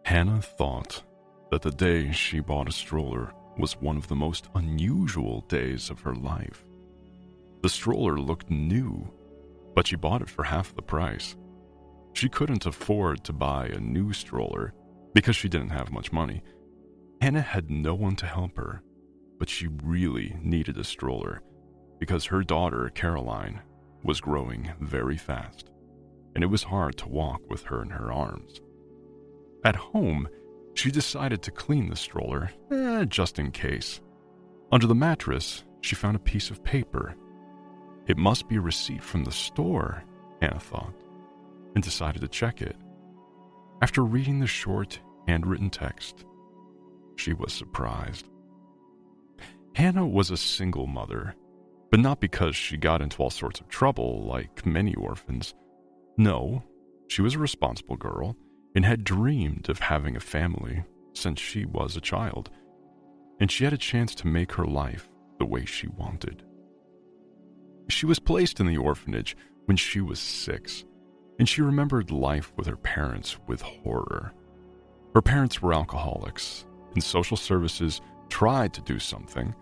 Hannah thought that the day she bought a stroller was one of the most unusual days of her life. The stroller looked new, but she bought it for half the price. She couldn't afford to buy a new stroller because she didn't have much money. Hannah had no one to help her, but she really needed a stroller because her daughter, Caroline, was growing very fast, and it was hard to walk with her in her arms. At home, she decided to clean the stroller, just in case. Under the mattress, she found a piece of paper. It must be a receipt from the store, Hannah thought, and decided to check it. After reading the short, handwritten text, she was surprised. Hannah was a single mother, but not because she got into all sorts of trouble like many orphans. No, she was a responsible girl and had dreamed of having a family since she was a child, and she had a chance to make her life the way she wanted. She was placed in the orphanage when she was 6, and she remembered life with her parents with horror. Her parents were alcoholics, and social services tried to do something.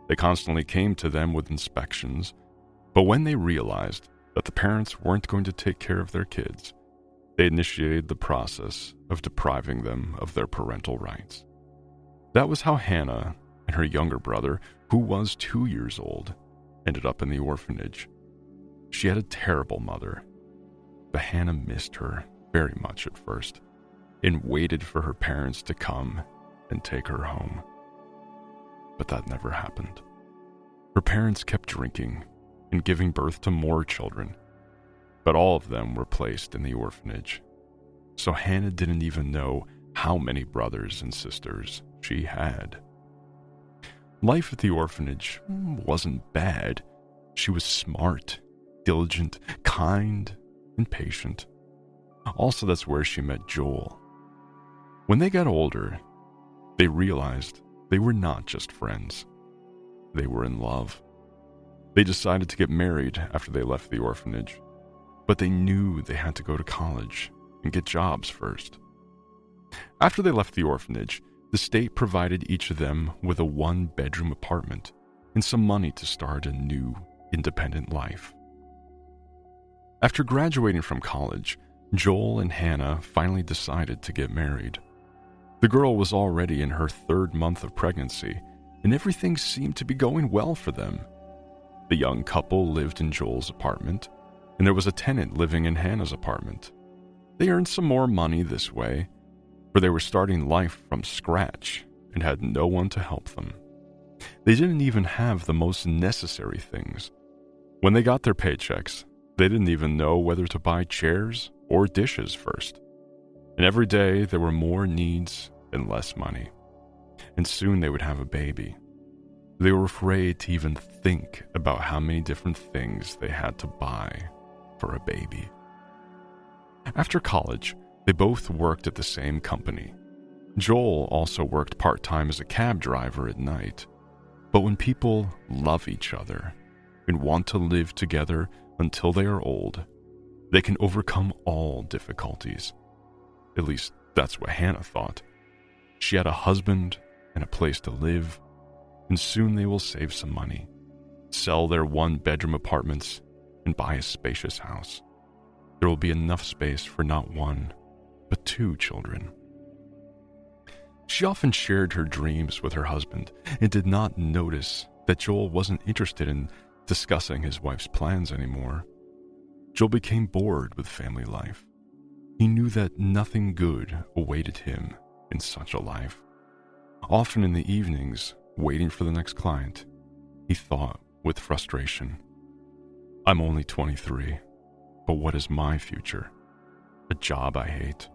They constantly came to them with inspections, but when they realized that the parents weren't going to take care of their kids, they initiated the process of depriving them of their parental rights. That was how Hannah and her younger brother, who was 2 years old, ended up in the orphanage. She had a terrible mother, but Hannah missed her very much at first and waited for her parents to come and take her home. But that never happened. Her parents kept drinking and giving birth to more children, but all of them were placed in the orphanage. So Hannah didn't even know how many brothers and sisters she had. Life at the orphanage wasn't bad. She was smart, diligent, kind, and patient. Also, that's where she met Joel. When they got older, they realized they were not just friends. They were in love. They decided to get married after they left the orphanage, but they knew they had to go to college and get jobs first. After they left the orphanage, the state provided each of them with a 1-bedroom apartment and some money to start a new, independent life. After graduating from college, Joel and Hannah finally decided to get married. The girl was already in her 3rd month of pregnancy, and everything seemed to be going well for them. The young couple lived in Joel's apartment, and there was a tenant living in Hannah's apartment. They earned some more money this way, for they were starting life from scratch and had no one to help them. They didn't even have the most necessary things. When they got their paychecks, they didn't even know whether to buy chairs or dishes first. And every day there were more needs and less money. And soon they would have a baby. They were afraid to even think about how many different things they had to buy for a baby. After college, they both worked at the same company. Joel also worked part-time as a cab driver at night. But when people love each other and want to live together until they are old, they can overcome all difficulties. At least that's what Hannah thought. She had a husband and a place to live, and soon they will save some money, sell their 1-bedroom apartments, and buy a spacious house. There will be enough space for not 1, but 2 children. She often shared her dreams with her husband and did not notice that Joel wasn't interested in discussing his wife's plans anymore. Joel became bored with family life. He knew that nothing good awaited him in such a life. Often in the evenings, waiting for the next client, he thought with frustration, "I'm only 23, but what is my future? A job I hate,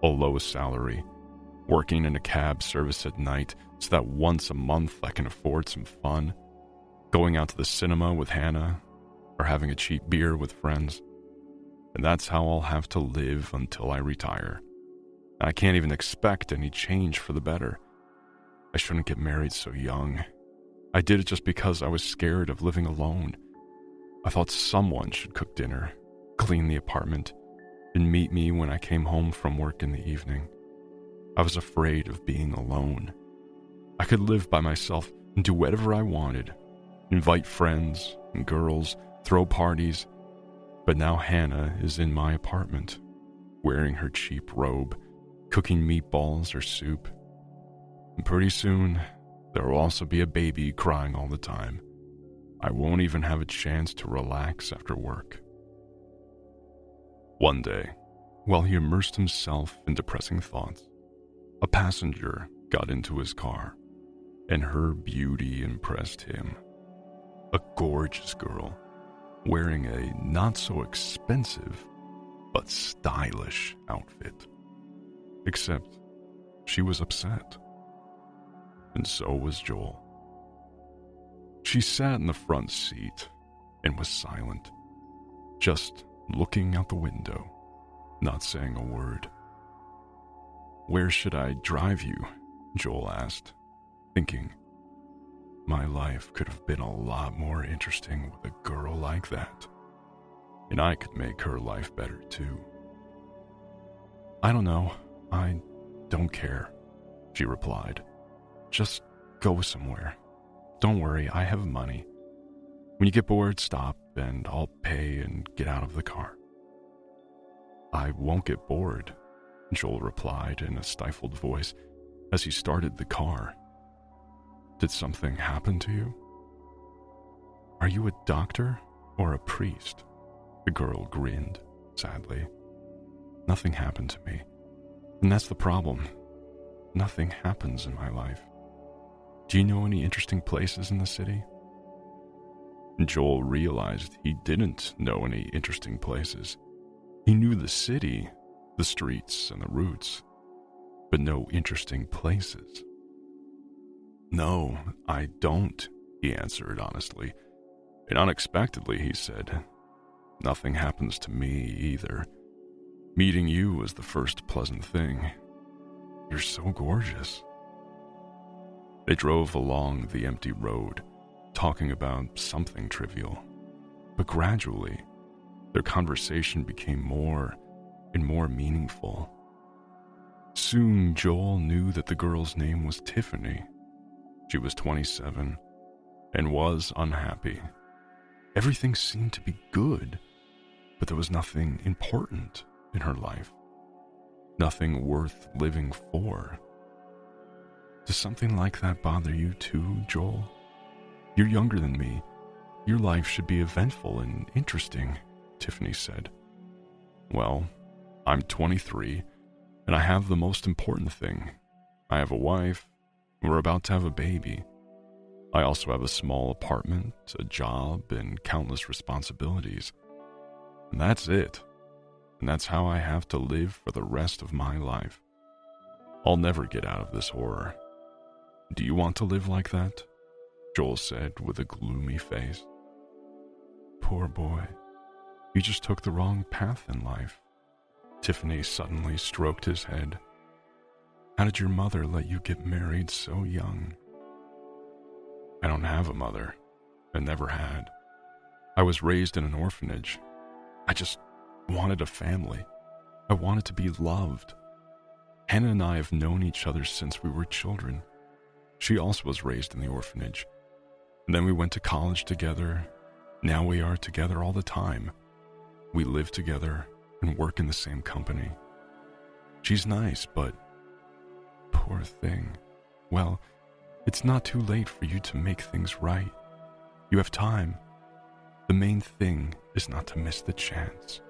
a low salary, working in a cab service at night so that once a month I can afford some fun, going out to the cinema with Hannah, or having a cheap beer with friends. And that's how I'll have to live until I retire. I can't even expect any change for the better. I shouldn't get married so young. I did it just because I was scared of living alone. I thought someone should cook dinner, clean the apartment, and meet me when I came home from work in the evening. I was afraid of being alone. I could live by myself and do whatever I wanted, invite friends and girls, throw parties. But now Hannah is in my apartment, wearing her cheap robe, cooking meatballs or soup. And pretty soon, there will also be a baby crying all the time. I won't even have a chance to relax after work. One day, while he immersed himself in depressing thoughts, a passenger got into his car, and her beauty impressed him. A gorgeous girl, wearing a not-so-expensive but stylish outfit. Except she was upset. And so was Joel. She sat in the front seat and was silent, just looking out the window, not saying a word. "Where should I drive you?" Joel asked, thinking, my life could have been a lot more interesting with a girl like that, and I could make her life better too. "I don't know. I don't care," she replied. "Just go somewhere. Don't worry, I have money. When you get bored, stop, and I'll pay and get out of the car." "I won't get bored," Joel replied in a stifled voice as he started the car. "Did something happen to you?" "Are you a doctor or a priest?" The girl grinned, sadly. "Nothing happened to me, and that's the problem. Nothing happens in my life. Do you know any interesting places in the city?" Joel realized he didn't know any interesting places. He knew the city, the streets, and the routes, but no interesting places. "No, I don't," he answered honestly. And unexpectedly, he said, "Nothing happens to me either. Meeting you was the first pleasant thing. You're so gorgeous." They drove along the empty road, talking about something trivial. But gradually, their conversation became more and more meaningful. Soon, Joel knew that the girl's name was Tiffany. She was 27 and was unhappy. Everything seemed to be good, but there was nothing important in her life. Nothing worth living for. "Does something like that bother you too, Joel? You're younger than me. Your life should be eventful and interesting," Tiffany said. "Well, I'm 23, and I have the most important thing. I have a wife, and we're about to have a baby. I also have a small apartment, a job, and countless responsibilities. And that's it. And that's how I have to live for the rest of my life. I'll never get out of this horror. Do you want to live like that?" Joel said with a gloomy face. "Poor boy. You just took the wrong path in life." Tiffany suddenly stroked his head. "How did your mother let you get married so young?" "I don't have a mother, and never had. I was raised in an orphanage. I just wanted a family. I wanted to be loved. Hannah and I have known each other since we were children. She also was raised in the orphanage. And then we went to college together. Now we are together all the time. We live together and work in the same company. She's nice, but poor thing. Well, it's not too late for you to make things right. You have time. The main thing is not to miss the chance,"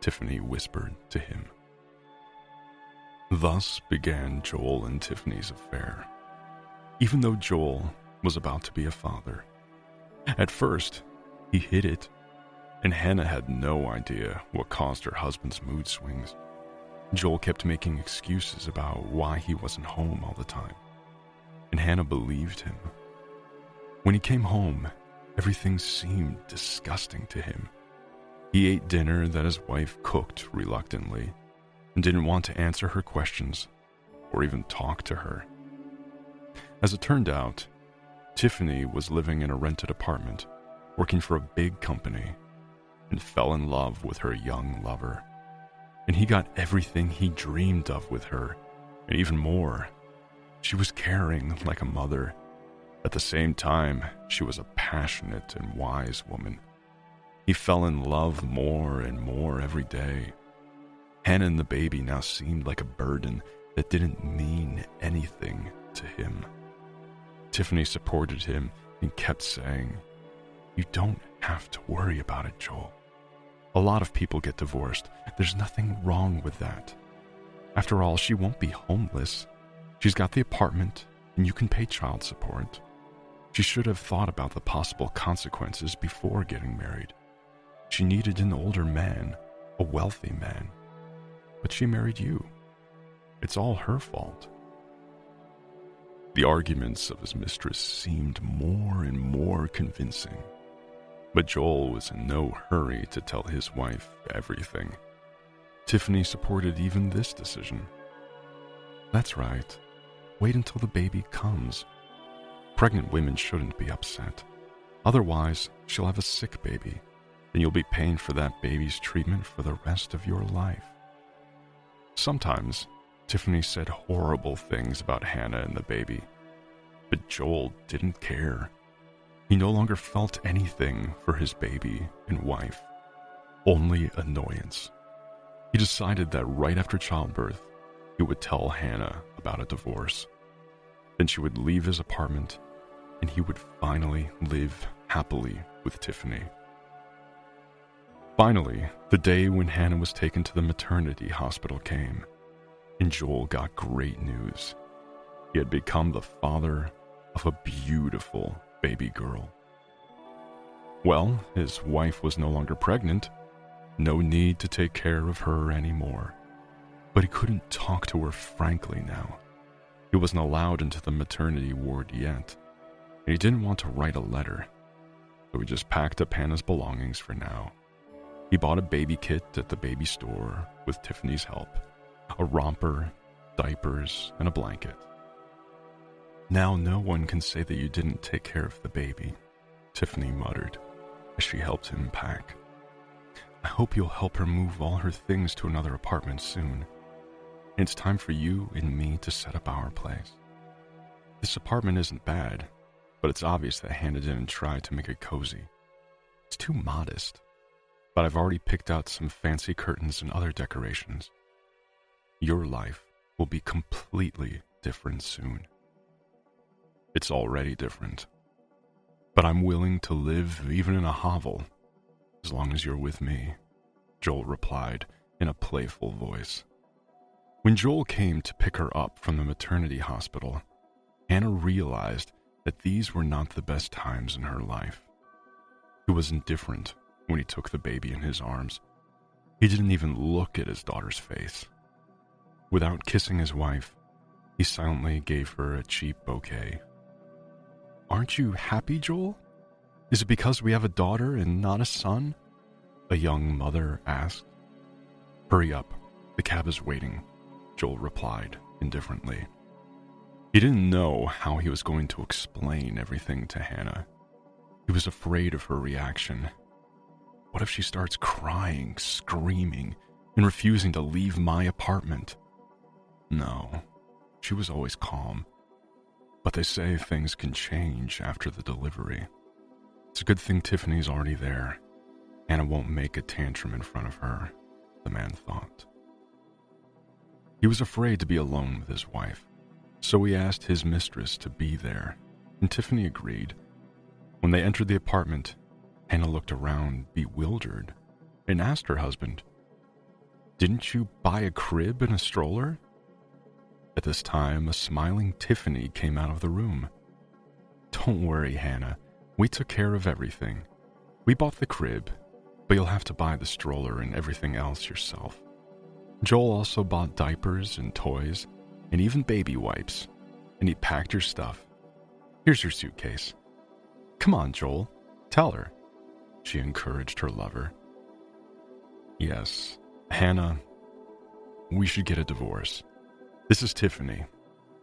Tiffany whispered to him. Thus began Joel and Tiffany's affair. Even though Joel was about to be a father, at first he hid it, and Hannah had no idea what caused her husband's mood swings. Joel kept making excuses about why he wasn't home all the time, and Hannah believed him. When he came home, everything seemed disgusting to him. He ate dinner that his wife cooked reluctantly and didn't want to answer her questions or even talk to her. As it turned out, Tiffany was living in a rented apartment, working for a big company, and fell in love with her young lover. And he got everything he dreamed of with her, And even more, she was caring like a mother. At the same time, she was a passionate and wise woman. He fell in love more and more every day. Hannah and the baby now seemed like a burden that didn't mean anything to him. Tiffany supported him and kept saying, "You don't have to worry about it, Joel. A lot of people get divorced. There's nothing wrong with that. After all, she won't be homeless. She's got the apartment, and you can pay child support. She should have thought about the possible consequences before getting married. She needed an older man, a wealthy man. But she married you. It's all her fault." The arguments of his mistress seemed more and more convincing, but Joel was in no hurry to tell his wife everything. Tiffany supported even this decision. "That's right. Wait until the baby comes. Pregnant women shouldn't be upset. Otherwise, she'll have a sick baby, and you'll be paying for that baby's treatment for the rest of your life." Sometimes, Tiffany said horrible things about Hannah and the baby, but Joel didn't care. He no longer felt anything for his baby and wife, only annoyance. He decided that right after childbirth, he would tell Hannah about a divorce. Then she would leave his apartment, and he would finally live happily with Tiffany. Finally, the day when Hannah was taken to the maternity hospital came, and Joel got great news. He had become the father of a beautiful baby girl. Well, his wife was no longer pregnant. No need to take care of her anymore. But he couldn't talk to her frankly now. He wasn't allowed into the maternity ward yet, and he didn't want to write a letter. So he just packed up Hannah's belongings for now. He bought a baby kit at the baby store with Tiffany's help, a romper, diapers, and a blanket. "Now no one can say that you didn't take care of the baby," Tiffany muttered as she helped him pack. "I hope you'll help her move all her things to another apartment soon. It's time for you and me to set up our place. This apartment isn't bad, but it's obvious that Hannah didn't try to make it cozy. It's too modest, but I've already picked out some fancy curtains and other decorations. Your life will be completely different soon. It's already different, but I'm willing to live even in a hovel as long as you're with me," Joel replied in a playful voice. When Joel came to pick her up from the maternity hospital, Hannah realized that these were not the best times in her life. He was indifferent when he took the baby in his arms. He didn't even look at his daughter's face. Without kissing his wife, he silently gave her a cheap bouquet. "Aren't you happy, Joel? Is it because we have a daughter and not a son?" a young mother asked. "Hurry up, the cab is waiting," Joel replied indifferently. He didn't know how he was going to explain everything to Hannah. He was afraid of her reaction. What if she starts crying, screaming, and refusing to leave my apartment? No, she was always calm. But they say things can change after the delivery. It's a good thing Tiffany's already there. Hannah won't make a tantrum in front of her, the man thought. He was afraid to be alone with his wife, so he asked his mistress to be there, and Tiffany agreed. When they entered the apartment, Hannah looked around bewildered and asked her husband, "Didn't you buy a crib and a stroller?" At this time, a smiling Tiffany came out of the room. "Don't worry, Hannah. We took care of everything. We bought the crib, but you'll have to buy the stroller and everything else yourself. Joel also bought diapers and toys and even baby wipes, and he packed your stuff. Here's your suitcase. Come on, Joel. Tell her," she encouraged her lover. "Yes, Hannah, we should get a divorce. This is Tiffany,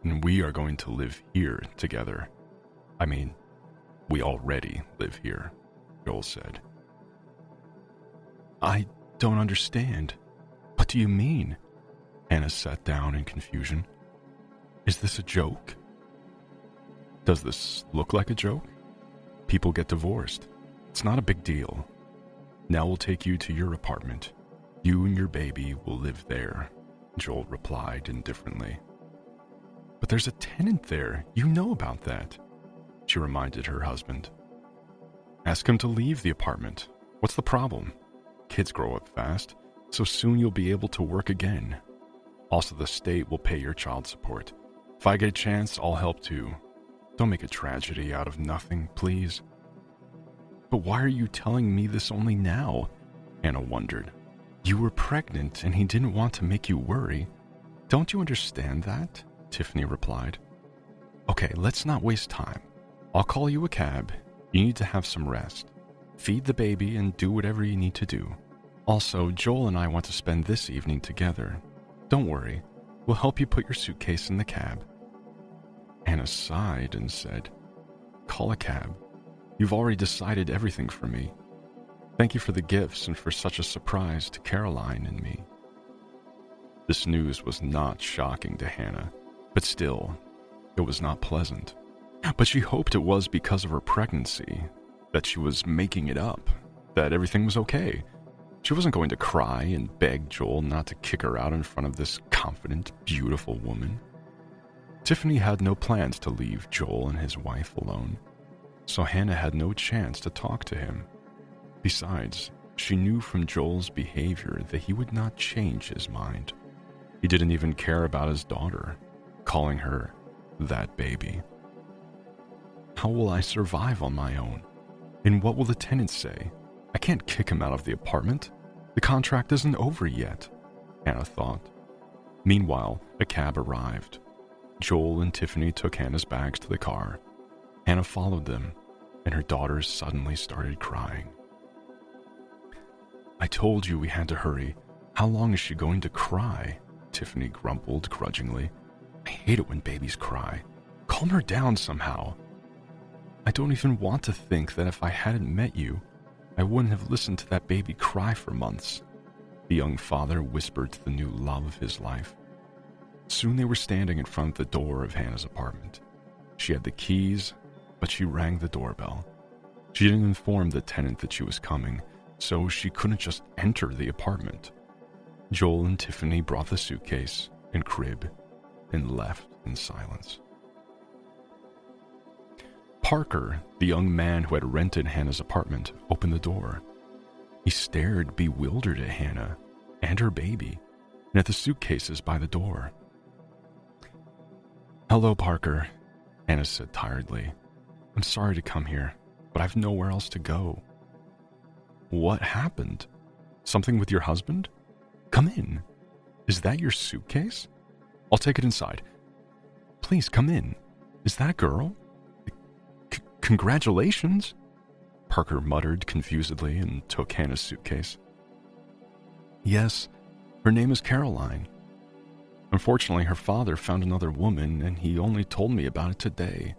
and we are going to live here together. I mean, we already live here," Joel said. "I don't understand. What do you mean?" Hannah sat down in confusion. Is this a joke? Does this look like a joke? People get divorced. It's not a big deal. Now we'll take you to your apartment. You and your baby will live there, Joel replied indifferently. But there's a tenant there. You know about that, she reminded her husband. Ask him to leave the apartment. What's the problem? Kids grow up fast, so soon you'll be able to work again. Also, the state will pay your child support. If I get a chance, I'll help too. Don't make a tragedy out of nothing, please. But why are you telling me this only now? Hannah wondered. You were pregnant and he didn't want to make you worry. Don't you understand that? Tiffany replied. Okay, let's not waste time. I'll call you a cab. You need to have some rest. Feed the baby and do whatever you need to do. Also, Joel and I want to spend this evening together. Don't worry. We'll help you put your suitcase in the cab. Hannah sighed and said, Call a cab. You've already decided everything for me. Thank you for the gifts and for such a surprise to Caroline and me. This news was not shocking to Hannah, but still, it was not pleasant. But she hoped it was because of her pregnancy, that she was making it up, that everything was okay. She wasn't going to cry and beg Joel not to kick her out in front of this confident, beautiful woman. Tiffany had no plans to leave Joel and his wife alone, so Hannah had no chance to talk to him. Besides, she knew from Joel's behavior that he would not change his mind. He didn't even care about his daughter, calling her that baby. How will I survive on my own? And what will the tenants say? I can't kick him out of the apartment. The contract isn't over yet, Hannah thought. Meanwhile, a cab arrived. Joel and Tiffany took Hannah's bags to the car. Hannah followed them, and her daughter suddenly started crying. I told you we had to hurry. How long is she going to cry? Tiffany grumbled grudgingly. I hate it when babies cry. Calm her down somehow. I don't even want to think that if I hadn't met you, I wouldn't have listened to that baby cry for months, the young father whispered to the new love of his life. Soon they were standing in front of the door of Hannah's apartment. She had the keys, but she rang the doorbell. She didn't inform the tenant that she was coming, so she couldn't just enter the apartment. Joel and Tiffany brought the suitcase and crib and left in silence. Parker, the young man who had rented Hannah's apartment, opened the door. He stared bewildered at Hannah and her baby and at the suitcases by the door. Hello, Parker, Hannah said tiredly. I'm sorry to come here, but I've nowhere else to go. What happened? Something with your husband? Come in. Is that your suitcase? I'll take it inside. Please come in. Is that a girl? Congratulations, Parker muttered confusedly and took Hannah's suitcase. Yes, her name is Caroline. Unfortunately, her father found another woman and he only told me about it today.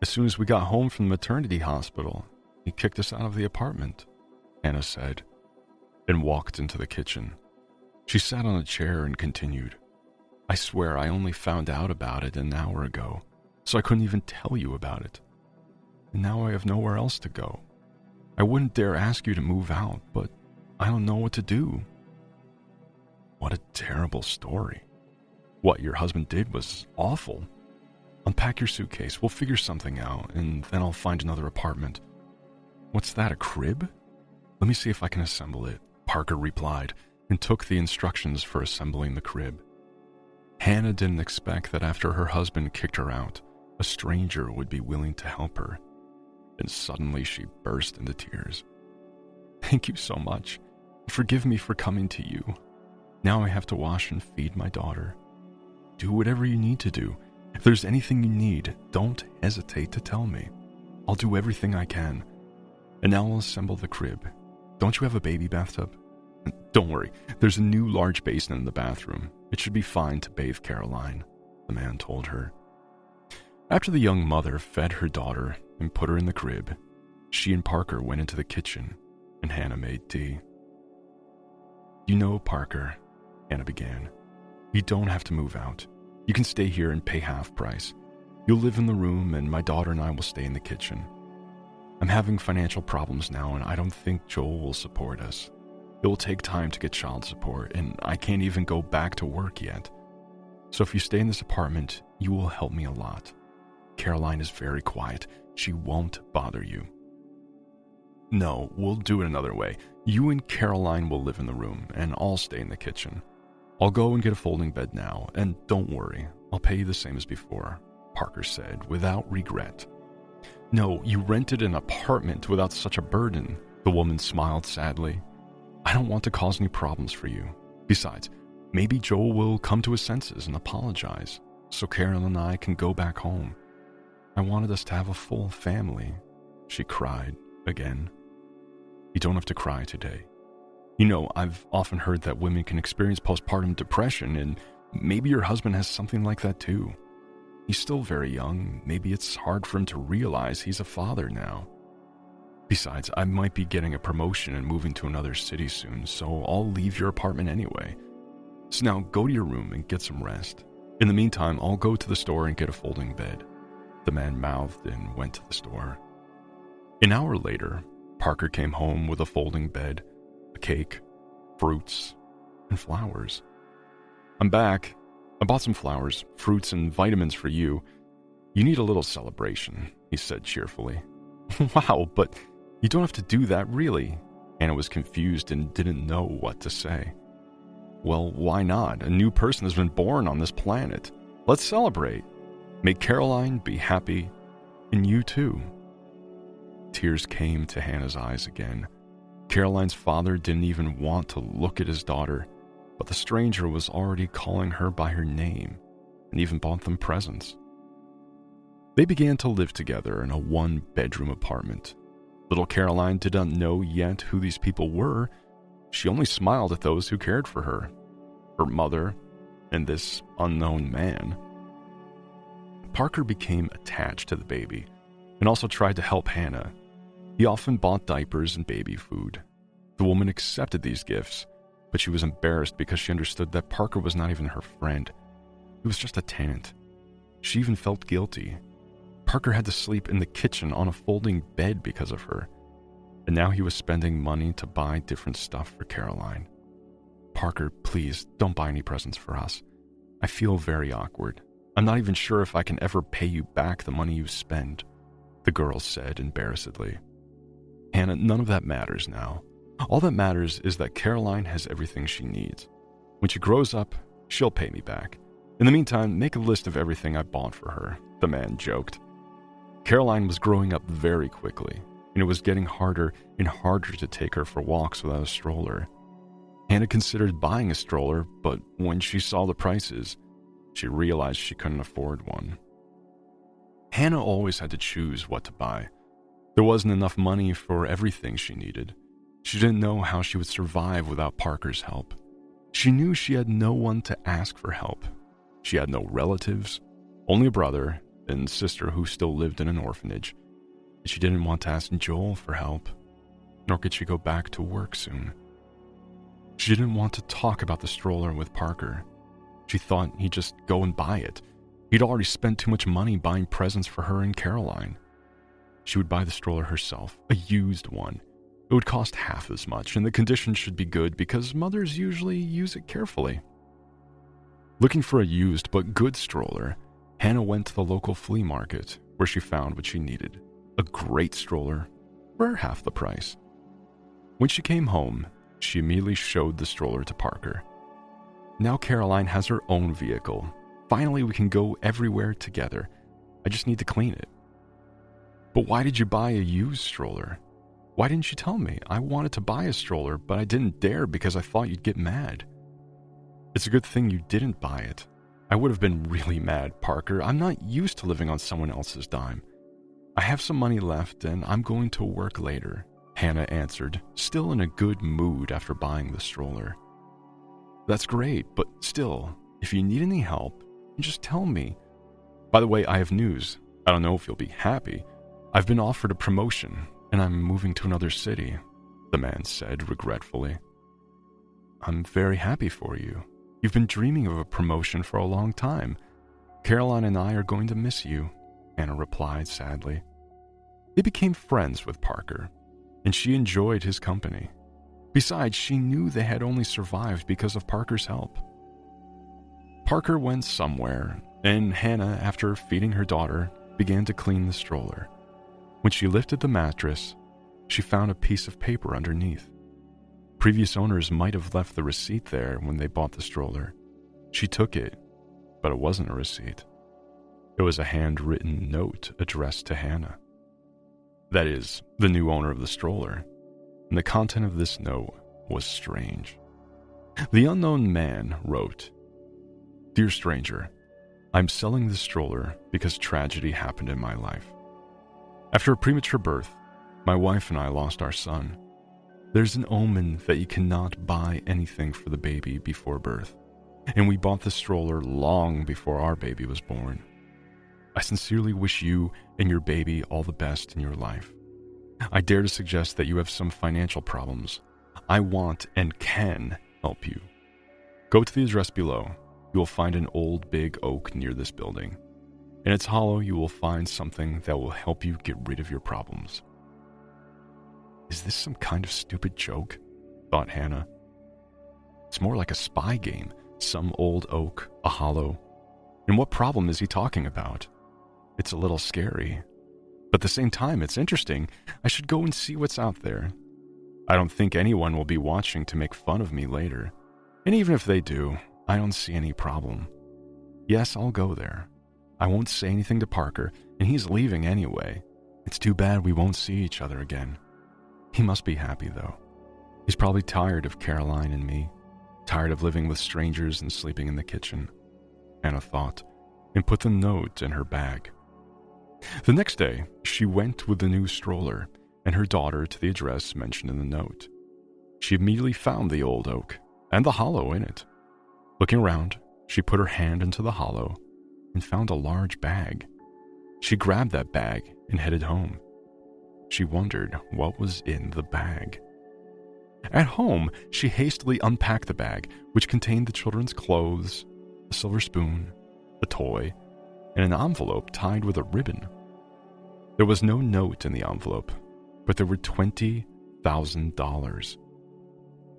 As soon as we got home from the maternity hospital, he kicked us out of the apartment, Hannah said, and walked into the kitchen. She sat on a chair and continued, I swear I only found out about it an hour ago, so I couldn't even tell you about it. And now I have nowhere else to go. I wouldn't dare ask you to move out, but I don't know what to do. What a terrible story. What your husband did was awful. Unpack your suitcase, we'll figure something out, and then I'll find another apartment. What's that, a crib? Let me see if I can assemble it, Parker replied, and took the instructions for assembling the crib. Hannah didn't expect that after her husband kicked her out, a stranger would be willing to help her. And suddenly she burst into tears. Thank you so much. Forgive me for coming to you. Now I have to wash and feed my daughter. Do whatever you need to do. If there's anything you need, don't hesitate to tell me. I'll do everything I can. And now I'll assemble the crib. Don't you have a baby bathtub? Don't worry, there's a new large basin in the bathroom. It should be fine to bathe Caroline, the man told her. After the young mother fed her daughter and put her in the crib, she and Parker went into the kitchen and Hannah made tea. You know, Parker, Hannah began, you don't have to move out. You can stay here and pay half price. You'll live in the room and my daughter and I will stay in the kitchen. I'm having financial problems now and I don't think Joel will support us. It will take time to get child support and I can't even go back to work yet. So if you stay in this apartment, you will help me a lot. Caroline is very quiet. She won't bother you. No, we'll do it another way. You and Caroline will live in the room and I'll stay in the kitchen. I'll go and get a folding bed now, and don't worry, I'll pay you the same as before, Parker said without regret. No, you rented an apartment without such a burden, the woman smiled sadly. I don't want to cause any problems for you. Besides, maybe Joel will come to his senses and apologize, so Carol and I can go back home. I wanted us to have a full family, she cried again. You don't have to cry today. You know, I've often heard that women can experience postpartum depression, and maybe your husband has something like that too. He's still very young. Maybe it's hard for him to realize he's a father now. Besides, I might be getting a promotion and moving to another city soon, so I'll leave your apartment anyway. So now go to your room and get some rest. In the meantime, I'll go to the store and get a folding bed, the man mouthed and went to the store. An hour later, Parker came home with a folding bed, a cake, fruits, and flowers. I'm back. I bought some flowers, fruits, and vitamins for you. You need a little celebration, he said cheerfully. Wow, but you don't have to do that, really. Anna was confused and didn't know what to say. Well, why not? A new person has been born on this planet. Let's celebrate. Make Caroline be happy, and you too. Tears came to Hannah's eyes again. Caroline's father didn't even want to look at his daughter, but the stranger was already calling her by her name and even bought them presents. They began to live together in a one-bedroom apartment. Little Caroline did not know yet who these people were. She only smiled at those who cared for her, her mother, and this unknown man. Parker became attached to the baby and also tried to help Hannah. He often bought diapers and baby food. The woman accepted these gifts, but she was embarrassed because she understood that Parker was not even her friend. He was just a tenant. She even felt guilty. Parker had to sleep in the kitchen on a folding bed because of her, and now he was spending money to buy different stuff for Caroline. Parker, please, don't buy any presents for us. I feel very awkward. I'm not even sure if I can ever pay you back the money you spend, the girl said embarrassedly. Hannah, none of that matters now. All that matters is that Caroline has everything she needs. When she grows up, she'll pay me back. In the meantime, make a list of everything I bought for her, the man joked. Caroline was growing up very quickly, and it was getting harder and harder to take her for walks without a stroller. Hannah considered buying a stroller, but when she saw the prices, she realized she couldn't afford one. Hannah always had to choose what to buy. There wasn't enough money for everything she needed. She didn't know how she would survive without Parker's help. She knew she had no one to ask for help. She had no relatives, only a brother and sister who still lived in an orphanage. She didn't want to ask Joel for help, nor could she go back to work soon. She didn't want to talk about the stroller with Parker. She thought he'd just go and buy it. He'd already spent too much money buying presents for her and Caroline. She would buy the stroller herself, a used one. It would cost half as much, and the condition should be good because mothers usually use it carefully. Looking for a used but good stroller, Hannah went to the local flea market where she found what she needed, a great stroller for half the price. When she came home, she immediately showed the stroller to Parker. Now Caroline has her own vehicle. Finally, we can go everywhere together. I just need to clean it. But why did you buy a used stroller? Why didn't you tell me? I wanted to buy a stroller, but I didn't dare because I thought you'd get mad. It's a good thing you didn't buy it. I would have been really mad, Parker. I'm not used to living on someone else's dime. I have some money left and I'm going to work later, Hannah answered, still in a good mood after buying the stroller. That's great, but still, if you need any help, just tell me. By the way, I have news. I don't know if you'll be happy. I've been offered a promotion and I'm moving to another city, the man said regretfully. I'm very happy for you. You've been dreaming of a promotion for a long time. Caroline and I are going to miss you, Hannah replied sadly. They became friends with Parker, and she enjoyed his company. Besides, she knew they had only survived because of Parker's help. Parker went somewhere, and Hannah, after feeding her daughter, began to clean the stroller. When she lifted the mattress, she found a piece of paper underneath. Previous owners might have left the receipt there when they bought the stroller. She took it, but it wasn't a receipt. It was a handwritten note addressed to Hannah. That is, the new owner of the stroller. And the content of this note was strange. The unknown man wrote, "Dear stranger, I'm selling this stroller because tragedy happened in my life. After a premature birth, my wife and I lost our son. There's an omen that you cannot buy anything for the baby before birth, and we bought the stroller long before our baby was born. I sincerely wish you and your baby all the best in your life. I dare to suggest that you have some financial problems. I want and can help you. Go to the address below. You will find an old big oak near this building. In its hollow, you will find something that will help you get rid of your problems." Is this some kind of stupid joke? Thought Hannah. It's more like a spy game. Some old oak, a hollow. And what problem is he talking about? It's a little scary. But at the same time, it's interesting. I should go and see what's out there. I don't think anyone will be watching to make fun of me later. And even if they do, I don't see any problem. Yes, I'll go there. I won't say anything to Parker, and he's leaving anyway. It's too bad we won't see each other again. He must be happy, though. He's probably tired of Caroline and me, tired of living with strangers and sleeping in the kitchen, Hannah thought, and put the note in her bag. The next day, she went with the new stroller and her daughter to the address mentioned in the note. She immediately found the old oak and the hollow in it. Looking around, she put her hand into the hollow and found a large bag. She grabbed that bag and headed home. She wondered what was in the bag. At home, she hastily unpacked the bag, which contained the children's clothes, a silver spoon, a toy, and an envelope tied with a ribbon. There was no note in the envelope, but there were $20,000.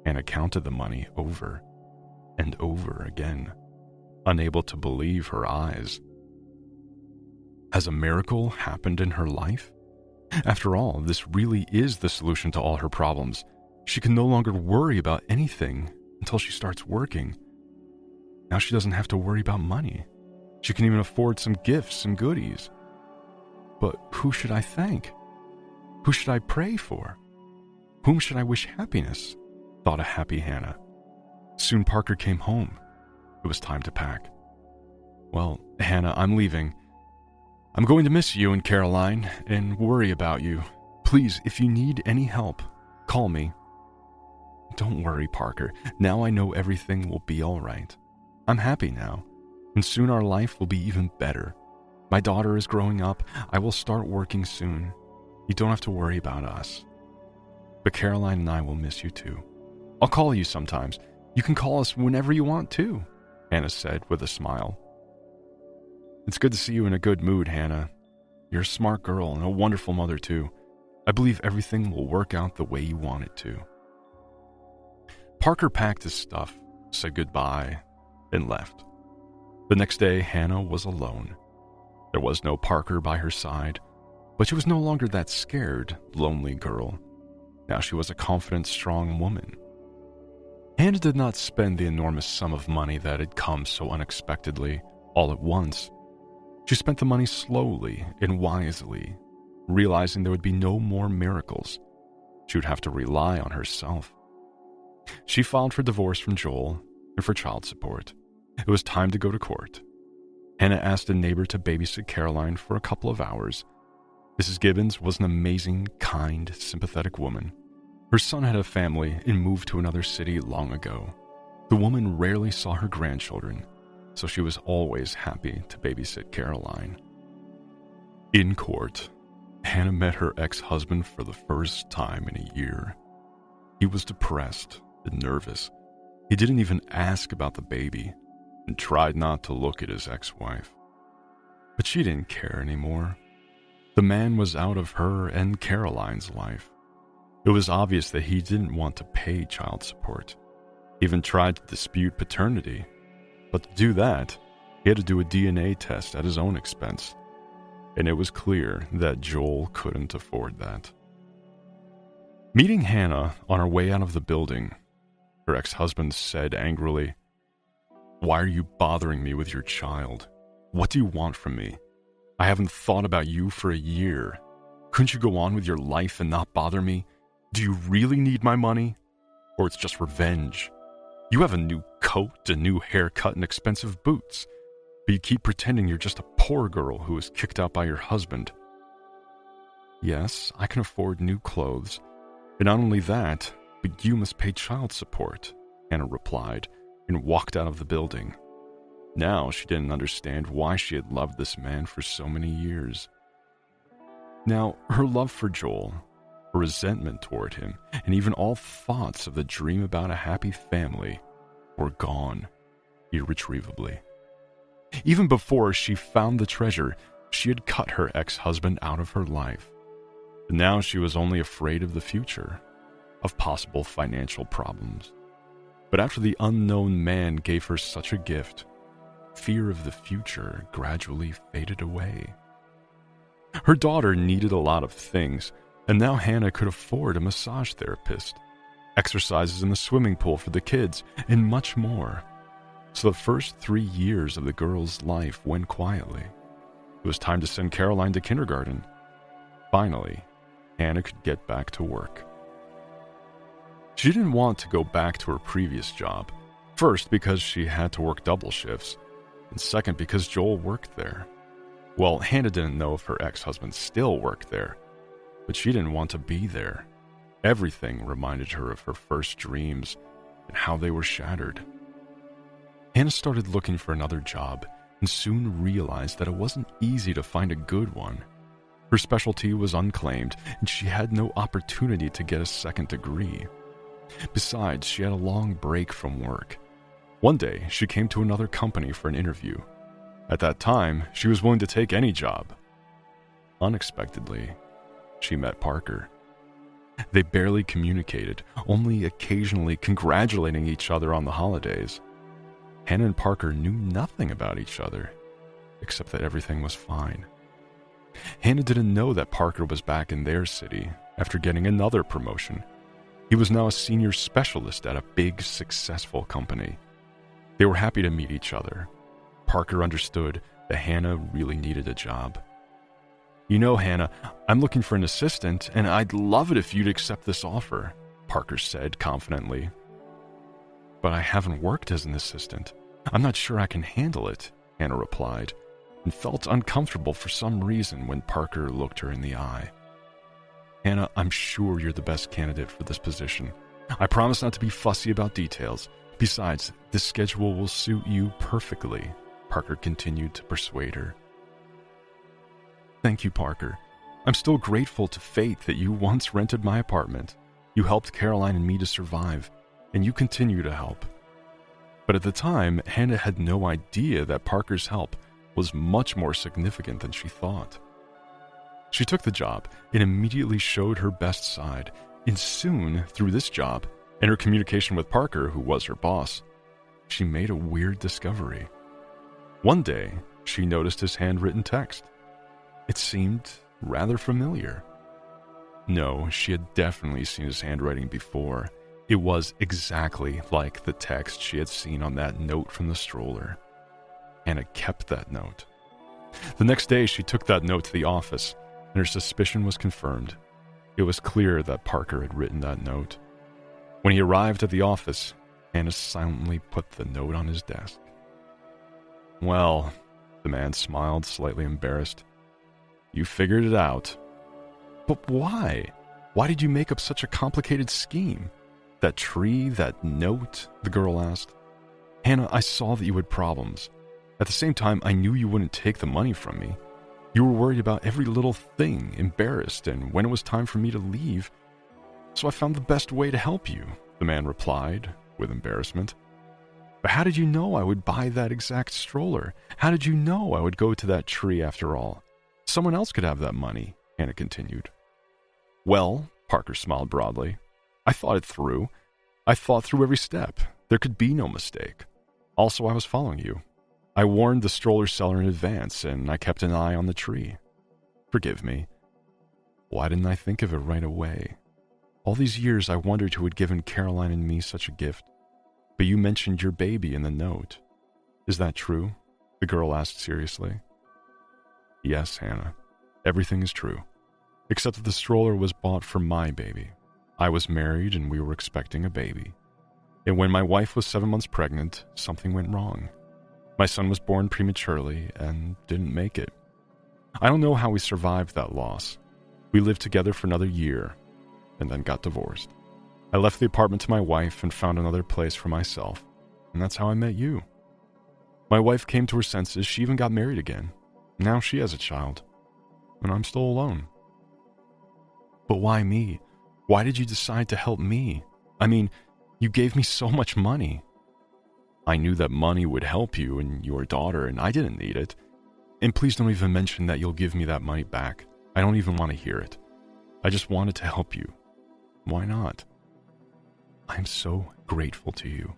Anna counted the money over and over again, unable to believe her eyes. Has a miracle happened in her life? After all, this really is the solution to all her problems. She can no longer worry about anything until she starts working. Now she doesn't have to worry about money. She can even afford some gifts and goodies. But who should I thank? Who should I pray for? Whom should I wish happiness? Thought a happy Hannah. Soon Parker came home. It was time to pack. Well, Hannah, I'm leaving. I'm going to miss you and Caroline and worry about you. Please, if you need any help, call me. Don't worry, Parker. Now I know everything will be all right. I'm happy now, and soon our life will be even better. My daughter is growing up. I will start working soon. You don't have to worry about us. But Caroline and I will miss you too. I'll call you sometimes. You can call us whenever you want to, Hannah said with a smile. It's good to see you in a good mood, Hannah. You're a smart girl and a wonderful mother too. I believe everything will work out the way you want it to. Parker packed his stuff, said goodbye, and left. The next day, Hannah was alone. There was no Parker by her side, but she was no longer that scared, lonely girl. Now she was a confident, strong woman. Hannah did not spend the enormous sum of money that had come so unexpectedly, all at once. She spent the money slowly and wisely, realizing there would be no more miracles. She would have to rely on herself. She filed for divorce from Joel and for child support. It was time to go to court. Hannah asked a neighbor to babysit Caroline for a couple of hours. Mrs. Gibbons was an amazing, kind, sympathetic woman. Her son had a family and moved to another city long ago. The woman rarely saw her grandchildren, so she was always happy to babysit Caroline. In court, Hannah met her ex-husband for the first time in a year. He was depressed and nervous. He didn't even ask about the baby and tried not to look at his ex-wife. But she didn't care anymore. The man was out of her and Caroline's life. It was obvious that he didn't want to pay child support. He even tried to dispute paternity. But to do that, he had to do a DNA test at his own expense. And it was clear that Joel couldn't afford that. Meeting Hannah on her way out of the building, her ex-husband said angrily, "Why are you bothering me with your child? What do you want from me? I haven't thought about you for a year. Couldn't you go on with your life and not bother me? Do you really need my money? Or it's just revenge? You have a new coat, a new haircut, and expensive boots, but you keep pretending you're just a poor girl who was kicked out by your husband." "Yes, I can afford new clothes, and not only that, but you must pay child support," Hannah replied, and walked out of the building. Now she didn't understand why she had loved this man for so many years. Now, her love for Joel, her resentment toward him, and even all thoughts of the dream about a happy family were gone irretrievably. Even before she found the treasure, she had cut her ex-husband out of her life. But now she was only afraid of the future, of possible financial problems. But after the unknown man gave her such a gift, fear of the future gradually faded away. Her daughter needed a lot of things, and now Hannah could afford a massage therapist, exercises in the swimming pool for the kids, and much more. So the first 3 years of the girl's life went quietly. It was time to send Caroline to kindergarten. Finally, Hannah could get back to work. She didn't want to go back to her previous job, first because she had to work double shifts, and second because Joel worked there. Well, Hannah didn't know if her ex-husband still worked there, but she didn't want to be there. Everything reminded her of her first dreams and how they were shattered. Hannah started looking for another job and soon realized that it wasn't easy to find a good one. Her specialty was unclaimed, and she had no opportunity to get a second degree. Besides, she had a long break from work. One day, she came to another company for an interview. At that time, she was willing to take any job. Unexpectedly, she met Parker. They barely communicated, only occasionally congratulating each other on the holidays. Hannah and Parker knew nothing about each other, except that everything was fine. Hannah didn't know that Parker was back in their city after getting another promotion. He was now a senior specialist at a big, successful company. They were happy to meet each other. Parker understood that Hannah really needed a job. "You know, Hannah, I'm looking for an assistant, and I'd love it if you'd accept this offer," Parker said confidently. "But I haven't worked as an assistant. I'm not sure I can handle it," Hannah replied, and felt uncomfortable for some reason when Parker looked her in the eye. "Hannah, I'm sure you're the best candidate for this position. I promise not to be fussy about details. Besides, this schedule will suit you perfectly," Parker continued to persuade her. "Thank you, Parker. I'm still grateful to fate that you once rented my apartment. You helped Caroline and me to survive, and you continue to help." But at the time, Hannah had no idea that Parker's help was much more significant than she thought. She took the job and immediately showed her best side, and soon, through this job and her communication with Parker, who was her boss, she made a weird discovery. One day, she noticed his handwritten text. It seemed rather familiar. No, she had definitely seen his handwriting before. It was exactly like the text she had seen on that note from the stroller. Hannah kept that note. The next day, she took that note to the office, and her suspicion was confirmed. It was clear that Parker had written that note. When he arrived at the office, Hannah silently put the note on his desk. "Well," the man smiled, slightly embarrassed, "you figured it out." "But why? Why did you make up such a complicated scheme? That tree, that note?" the girl asked. "Hannah, I saw that you had problems. At the same time, I knew you wouldn't take the money from me. You were worried about every little thing, embarrassed, and when it was time for me to leave, so I found the best way to help you," the man replied, with embarrassment. But how did you know I would buy that exact stroller? How did you know I would go to that tree after all? Someone else could have that money, Hannah continued. Well, Parker smiled broadly, I thought it through. I thought through every step. There could be no mistake. Also, I was following you. I warned the stroller seller in advance, and I kept an eye on the tree. Forgive me. Why didn't I think of it right away? All these years I wondered who had given Caroline and me such a gift. But you mentioned your baby in the note. Is that true? The girl asked seriously. Yes, Hannah. Everything is true. Except that the stroller was bought for my baby. I was married and we were expecting a baby. And when my wife was 7 months pregnant, something went wrong. My son was born prematurely and didn't make it. I don't know how we survived that loss. We lived together for another year and then got divorced. I left the apartment to my wife and found another place for myself, and that's how I met you. My wife came to her senses. She even got married again. Now she has a child, and I'm still alone. But why me? Why did you decide to help me? I mean, you gave me so much money. I knew that money would help you and your daughter, and I didn't need it. And please don't even mention that you'll give me that money back. I don't even want to hear it. I just wanted to help you. Why not? I'm so grateful to you.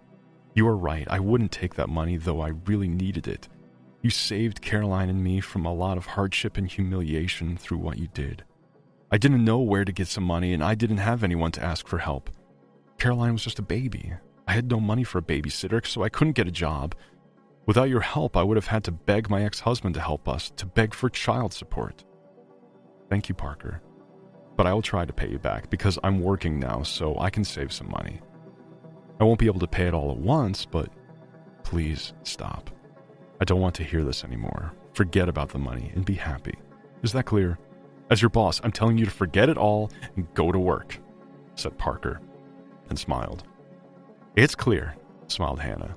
You are right, I wouldn't take that money, though I really needed it. You saved Caroline and me from a lot of hardship and humiliation through what you did. I didn't know where to get some money, and I didn't have anyone to ask for help. Caroline was just a baby. I had no money for a babysitter, so I couldn't get a job. Without your help, I would have had to beg my ex-husband to help us, to beg for child support. Thank you, Parker. But I will try to pay you back because I'm working now, so I can save some money. I won't be able to pay it all at once, but please stop. I don't want to hear this anymore. Forget about the money and be happy. Is that clear? As your boss, I'm telling you to forget it all and go to work, said Parker, and smiled. It's clear, smiled Hannah,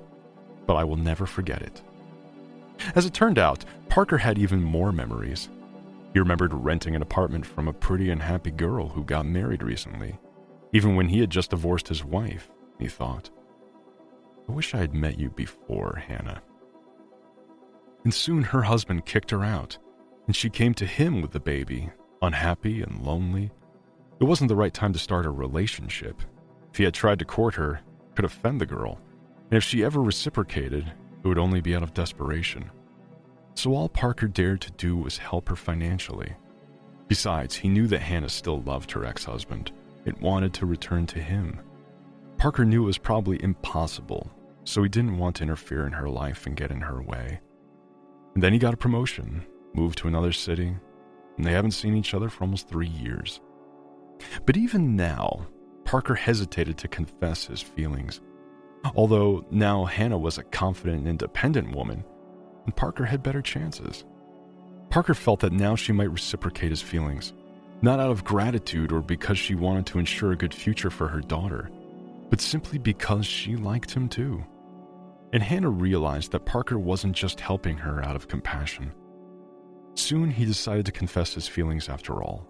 but I will never forget it. As it turned out, Parker had even more memories. He remembered renting an apartment from a pretty and happy girl who got married recently, even when he had just divorced his wife, he thought. I wish I had met you before, Hannah. And soon her husband kicked her out, and she came to him with the baby, unhappy and lonely. It wasn't the right time to start a relationship. If he had tried to court her, it could offend the girl, and if she ever reciprocated, it would only be out of desperation. So all Parker dared to do was help her financially. Besides, he knew that Hannah still loved her ex-husband and wanted to return to him. Parker knew it was probably impossible, so he didn't want to interfere in her life and get in her way. And then he got a promotion, moved to another city, and they haven't seen each other for almost 3 years. But even now, Parker hesitated to confess his feelings. Although now Hannah was a confident and independent woman, and Parker had better chances. Parker felt that now she might reciprocate his feelings, not out of gratitude or because she wanted to ensure a good future for her daughter, but simply because she liked him too. And Hannah realized that Parker wasn't just helping her out of compassion. Soon he decided to confess his feelings after all.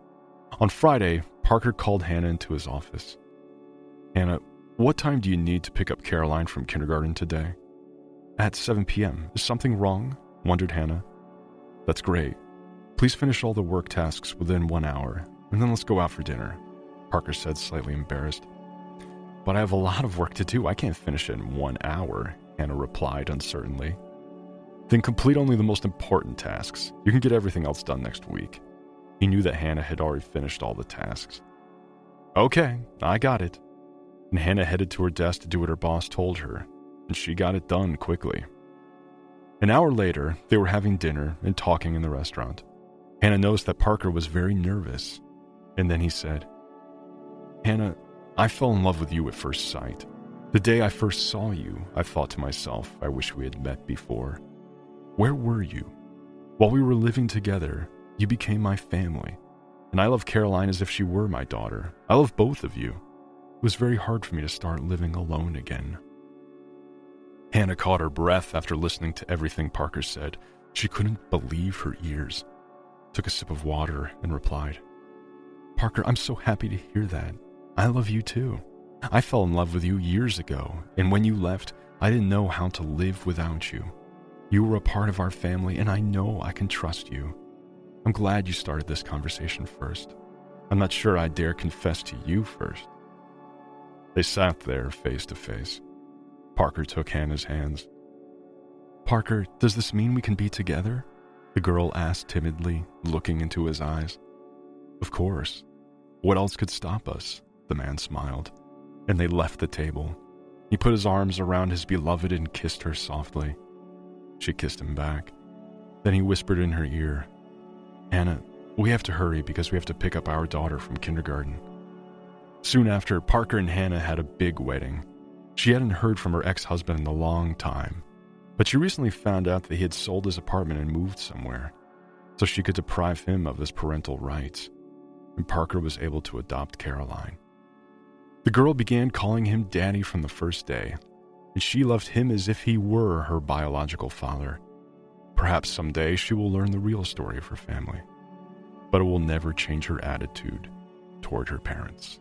On Friday, Parker called Hannah into his office. Hannah, what time do you need to pick up Caroline from kindergarten today? At 7 p.m. Is something wrong? Wondered Hannah. That's great. Please finish all the work tasks within 1 hour, and then let's go out for dinner, Parker said, slightly embarrassed. But I have a lot of work to do. I can't finish it in 1 hour, Hannah replied uncertainly. Then complete only the most important tasks. You can get everything else done next week. He knew that Hannah had already finished all the tasks. Okay, I got it. And Hannah headed to her desk to do what her boss told her, and she got it done quickly. An hour later, they were having dinner and talking in the restaurant. Hannah noticed that Parker was very nervous, and then he said, Hannah, I fell in love with you at first sight. The day I first saw you, I thought to myself, I wish we had met before. Where were you? While we were living together, you became my family, and I love Caroline as if she were my daughter. I love both of you. It was very hard for me to start living alone again. Hannah caught her breath after listening to everything Parker said. She couldn't believe her ears. Took a sip of water and replied, Parker, I'm so happy to hear that. I love you too. I fell in love with you years ago, and when you left, I didn't know how to live without you. You were a part of our family, and I know I can trust you. I'm glad you started this conversation first. I'm not sure I dare confess to you first." They sat there face to face. Parker took Hannah's hands. "Parker, does this mean we can be together?" the girl asked timidly, looking into his eyes. "Of course. What else could stop us?" the man smiled, and they left the table. He put his arms around his beloved and kissed her softly. She kissed him back. Then he whispered in her ear, "Hannah, we have to hurry because we have to pick up our daughter from kindergarten." Soon after, Parker and Hannah had a big wedding. She hadn't heard from her ex-husband in a long time, but she recently found out that he had sold his apartment and moved somewhere, so she could deprive him of his parental rights, and Parker was able to adopt Caroline. The girl began calling him Daddy from the first day, and she loved him as if he were her biological father. Perhaps someday she will learn the real story of her family, but it will never change her attitude toward her parents.